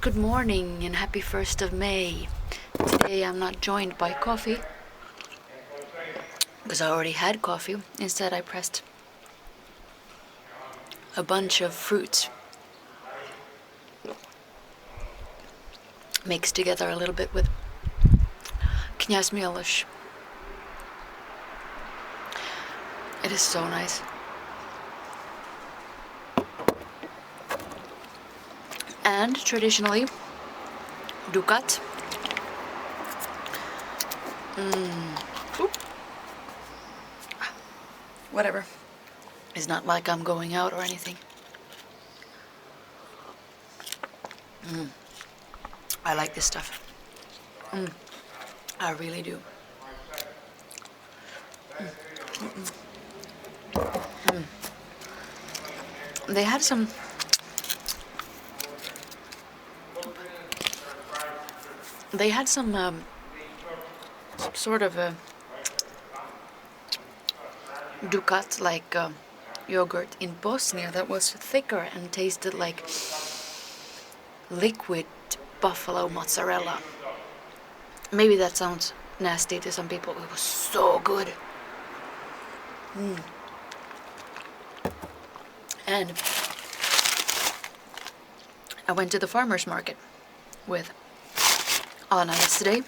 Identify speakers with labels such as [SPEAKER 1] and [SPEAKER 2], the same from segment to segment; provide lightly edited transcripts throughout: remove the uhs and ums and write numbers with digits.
[SPEAKER 1] Good morning and happy 1st of May. Today I'm not joined by coffee because I already had coffee. Instead I pressed a bunch of fruits mixed together a little bit with knyasmielish. It is so nice. And traditionally, dukat. Whatever. It's not like I'm going out or anything. I like this stuff. I really do. They had some sort of a dukat like yogurt in Bosnia that was thicker and tasted like liquid buffalo mozzarella. Maybe that sounds nasty to some people. It was so good. And I went to the farmer's market with Anna yesterday.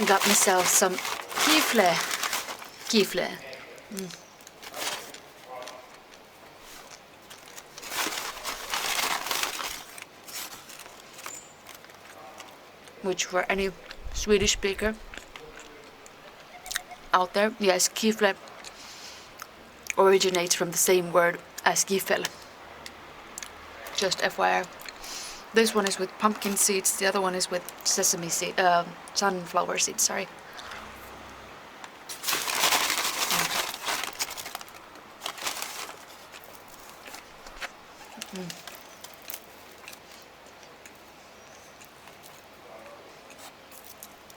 [SPEAKER 1] Got myself some kifle. Which for any Swedish speaker out there, yes, kifle originates from the same word as giffel. Just FYI. This one is with pumpkin seeds, the other one is with sesame seed, sunflower seeds, sorry.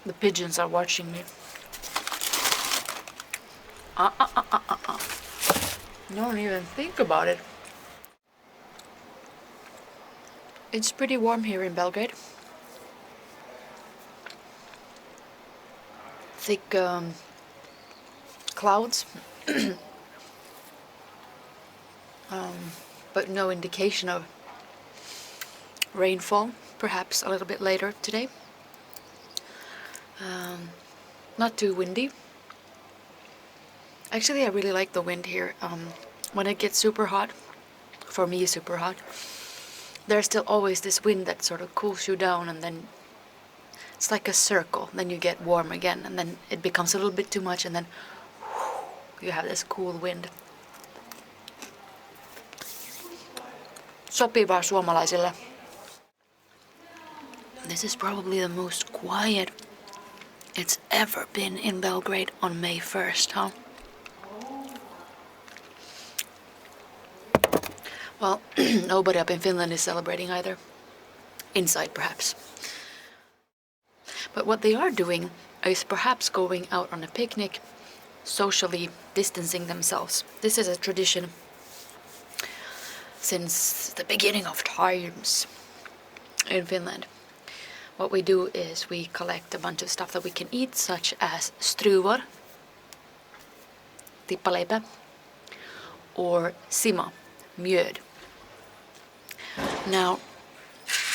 [SPEAKER 1] The pigeons are watching me. Don't even think about it. It's pretty warm here in Belgrade. Thick clouds, but no indication of rainfall, perhaps a little bit later today. Not too windy. Actually, I really like the wind here. When it gets super hot, for me super hot, there's still always this wind that sort of cools you down, and then it's like a circle. Then you get warm again, and then it becomes a little bit too much, and then you have this cool wind. Sopivaa suomalaisille. This is probably the most quiet it's ever been in Belgrade on May 1st, huh? Well, nobody up in Finland is celebrating either. Inside, perhaps. But what they are doing is perhaps going out on a picnic, socially distancing themselves. This is a tradition since the beginning of times in Finland. What we do is we collect a bunch of stuff that we can eat, such as struvor, tippaleipä, or simaa, mead. Now,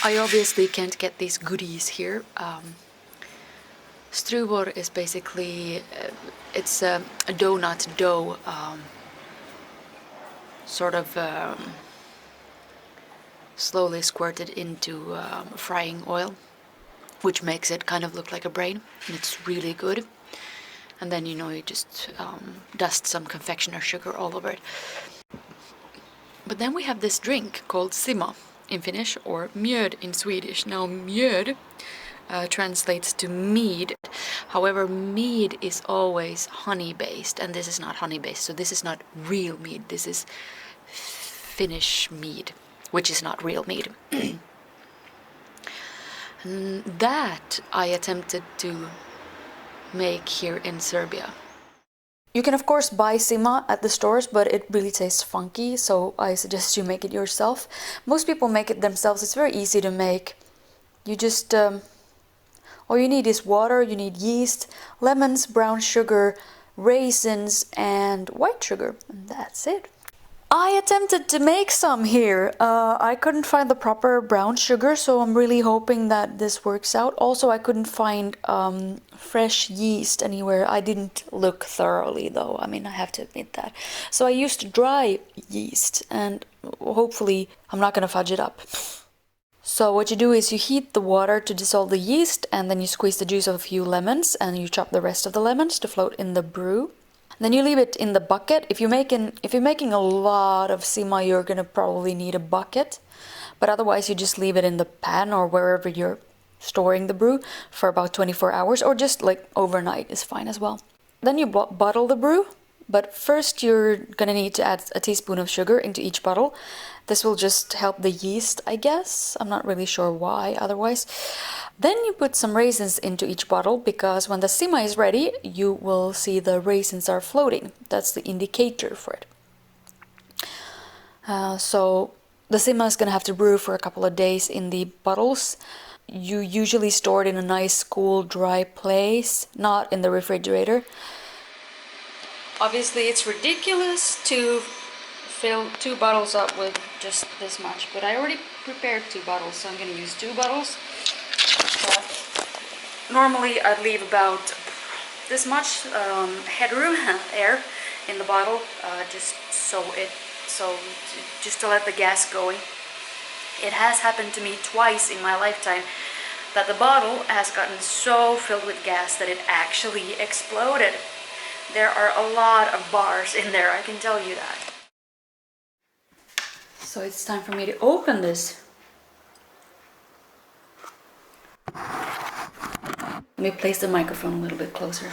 [SPEAKER 1] I obviously can't get these goodies here. Struvor is basically, it's a donut dough, sort of slowly squirted into frying oil, which makes it kind of look like a brain, and it's really good. And then, you just dust some confectioner sugar all over it. But then we have this drink called simaa in Finnish, or mead in Swedish. Now, mead translates to mead. However, mead is always honey-based, and this is not honey-based, so this is not real mead. This is Finnish mead, which is not real mead. That I attempted to make here in Serbia. You can of course buy simaa at the stores, but it really tastes funky, so I suggest you make it yourself. Most people make it themselves. It's very easy to make. You just all you need is water, you need yeast, lemons, brown sugar, raisins, and white sugar, and that's it. I attempted to make some here. I couldn't find the proper brown sugar, so I'm really hoping that this works out. Also, I couldn't find fresh yeast anywhere. I didn't look thoroughly though, I mean, I have to admit that. So I used dry yeast, and hopefully I'm not gonna fudge it up. So what you do is you heat the water to dissolve the yeast, and then you squeeze the juice of a few lemons, and you chop the rest of the lemons to float in the brew. Then you leave it in the bucket. If you're making a lot of simaa, you're gonna probably need a bucket, but otherwise you just leave it in the pan or wherever you're storing the brew for about 24 hours, or just like overnight is fine as well. Then you bottle the brew, but first you're gonna need to add a teaspoon of sugar into each bottle. This will just help the yeast, I guess. I'm not really sure why otherwise. Then you put some raisins into each bottle, because when the simaa is ready, you will see the raisins are floating. That's the indicator for it. So the simaa is gonna have to brew for a couple of days in the bottles. You usually store it in a nice, cool, dry place, not in the refrigerator. Obviously, it's ridiculous to fill 2 bottles up with just this much, but I already prepared 2 bottles, so I'm gonna use 2 bottles. Normally I'd leave about this much headroom, air, in the bottle, just to let the gas going. It has happened to me twice in my lifetime that the bottle has gotten so filled with gas that it actually exploded. There are a lot of bars in there, I can tell you that. So it's time for me to open this. Let me place the microphone a little bit closer.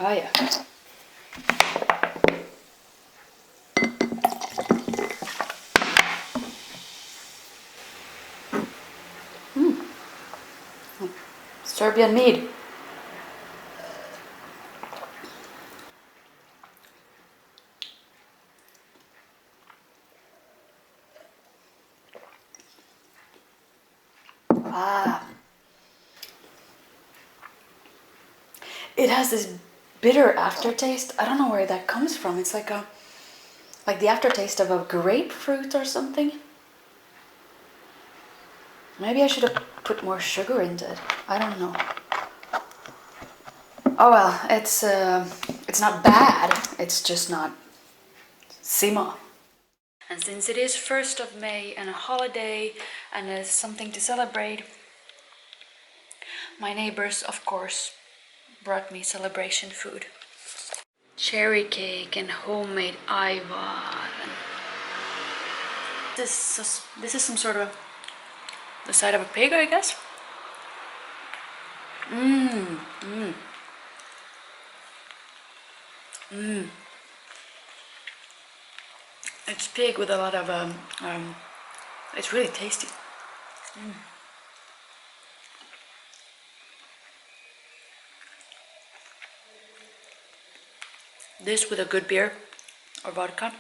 [SPEAKER 1] Oh yeah. Serbian mead. It has this bitter aftertaste. I don't know where that comes from. It's like the aftertaste of a grapefruit or something. Maybe I should have put more sugar into it. I don't know. Oh well, it's not bad. It's just not simaa. And since it is 1st of May and a holiday and something to celebrate, my neighbors, of course, brought me celebration food. Cherry cake and homemade aivan. This is some sort of the side of a pig, I guess. It's pig with a lot of it's really tasty. This with a good beer or vodka.